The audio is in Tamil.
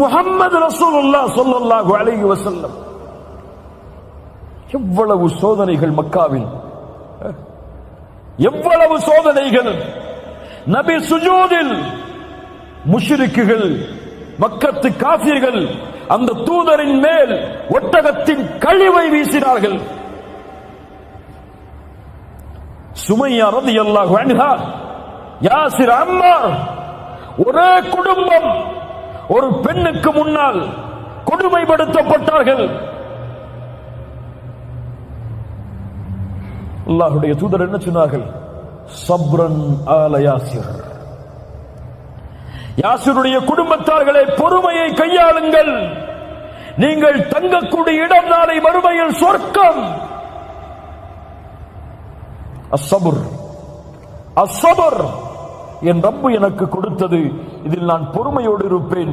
முஹம்மது ரசூலுல்லாஹ் ஸல்லல்லாஹு அலைஹி வஸல்லம். எவ்வளவு சோதனைகள் மக்காவில், எவ்வளவு சோதனைகள். நபி சுஜூதில் முஷ்ரிக்குகள், மக்கத்து காஃபிர்கள் அந்த தூதரின் மேல் ஒட்டகத்தின் கழிவை வீசினார்கள். சுமையா ரலியல்லாஹு அன்ஹா, யாசிர், அம்மார், ஒரே குடும்பம் ஒரு பெண்ணுக்கு முன்னால் கொடுமைப்படுத்தப்பட்டார்கள். அல்லாஹ்வுடைய தூதர் என்ன சொன்னார்கள்? சப்ரன் ஆல யாசிர். யாசிருடைய குடும்பத்தார்களே, பொறுமையை கையாளுங்கள். நீங்கள் தங்கக்கூடிய இடம் நாளை மறுமையில் சொர்க்கம். அஸ்ஸபர், அஸ்ஸபர், என் ரப்பு எனக்கு கொடுத்தது, இதில் நான் பொறுமையோடு இருப்பேன்.